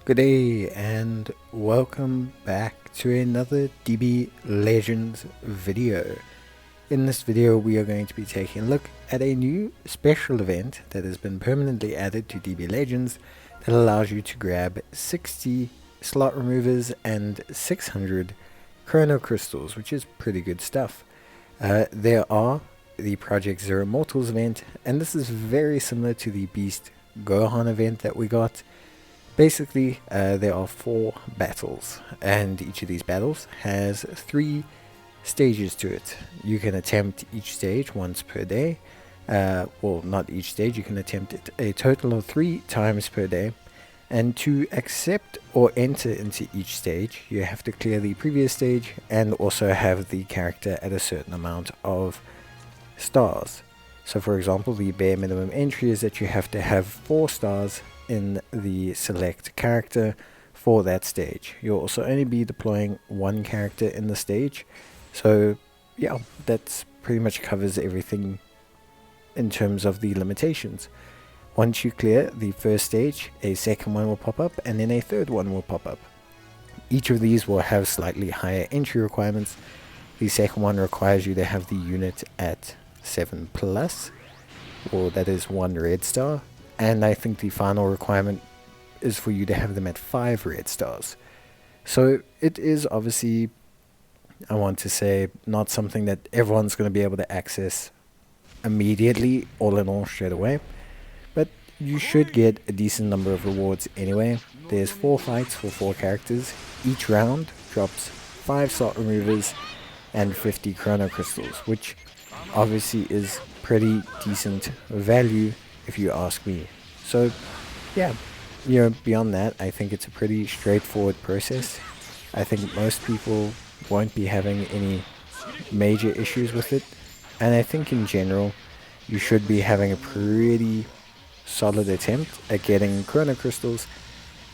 Good day and welcome back to another DB Legends video. In this video we are going to be taking a look at a new special event that has been permanently added to DB Legends that allows you to grab 60 slot removers and 600 Chrono crystals, which is pretty good stuff. There are the Project Zero Mortals event, and this is very similar to the Beast Gohan event that we got. Basically, there are 4 battles, and each of these battles has 3 stages to it. You can attempt each stage once per day. Well, not each stage, you can attempt it a total of 3 times per day. And to accept or enter into each stage, you have to clear the previous stage and also have the character at a certain amount of stars. So for example, the bare minimum entry is that you have to have 4 stars in the select character for that stage. You'll also only be deploying 1 character in the stage. So yeah, that's pretty much covers everything in terms of the limitations. Once you clear the first stage, a second one will pop up and then a third one will pop up. Each of these will have slightly higher entry requirements. The second one requires you to have the unit at 7 plus, or that is 1 red star. And I think the final requirement is for you to have them at 5 red stars. So it is obviously, I want to say, not something that everyone's going to be able to access immediately, all in all, straight away. But you should get a decent number of rewards anyway. There's 4 fights for 4 characters. Each round drops 5 slot removers and 50 chrono crystals, which obviously is pretty decent value if you ask me. So yeah, beyond that, I think it's a pretty straightforward process. I think most people won't be having any major issues with it, and I think in general you should be having a pretty solid attempt at getting chrono crystals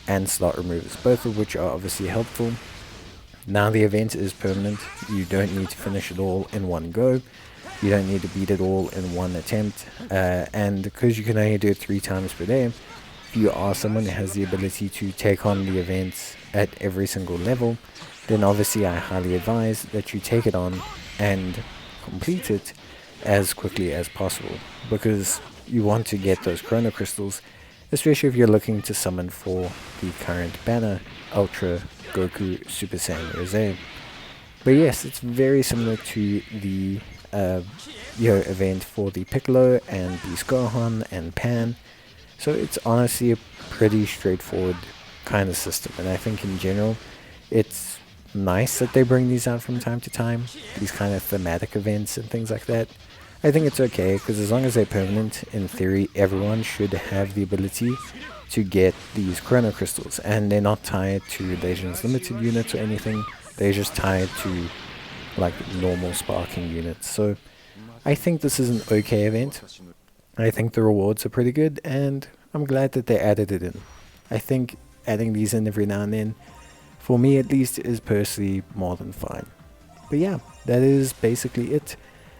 and slot removers, both of which are obviously helpful. Now the event is permanent. You don't need to finish it all in one go. You don't need to beat it all in one attempt, and because you can only do it 3 times per day, if you are someone that has the ability to take on the events at every single level, then obviously I highly advise that you take it on and complete it as quickly as possible, because you want to get those chrono crystals, especially if you're looking to summon for the current banner, Ultra Goku Super Saiyan Rose. But yes, it's very similar to the event for the Piccolo and Beast Gohan and Pan. So it's honestly a pretty straightforward kind of system, and I think in general it's nice that they bring these out from time to time, these kind of thematic events and things like that. I think it's okay, because as long as they're permanent, in theory everyone should have the ability to get these chrono crystals, and they're not tied to Legends Limited units or anything. They're just tied to like normal sparking units. So I think this is an okay event. I think the rewards are pretty good, and I'm glad that they added it in. I think adding these in every now and then, for me at least, is personally more than fine. But yeah, that is basically it.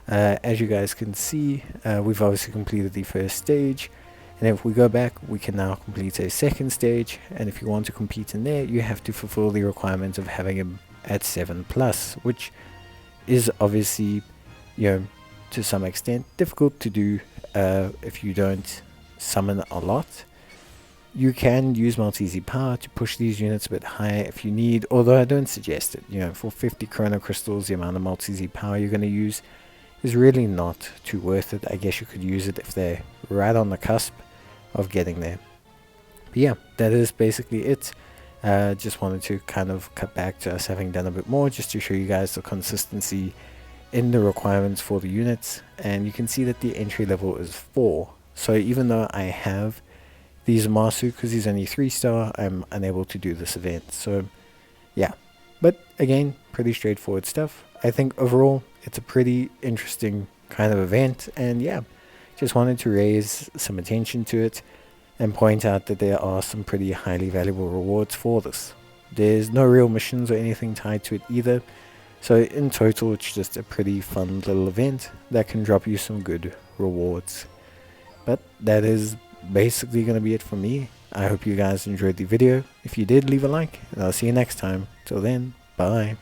As you guys can see, we've obviously completed the first stage, and if we go back, we can now complete a second stage. And if you want to compete in there, you have to fulfill the requirement of having him at 7 plus, which is obviously, to some extent difficult to do if you don't summon a lot. You can use multi-easy power to push these units a bit higher if you need, although I don't suggest it. For 50 chrono crystals, the amount of multi-easy power you're going to use is really not too worth it. I guess you could use it if they're right on the cusp of getting there. But yeah, that is basically it. Just wanted to kind of cut back to us having done a bit more, just to show you guys the consistency in the requirements for the units. And you can see that the entry level is 4. So even though I have these Masu, because he's only 3 star, I'm unable to do this event. So yeah, but again, pretty straightforward stuff. I think overall it's a pretty interesting kind of event, and yeah, just wanted to raise some attention to it and point out that there are some pretty highly valuable rewards for this. There's no real missions or anything tied to it either, so in total it's just a pretty fun little event that can drop you some good rewards. But that is basically going to be it for me. I hope you guys enjoyed the video. If you did, leave a like, and I'll see you next time. Till then, bye.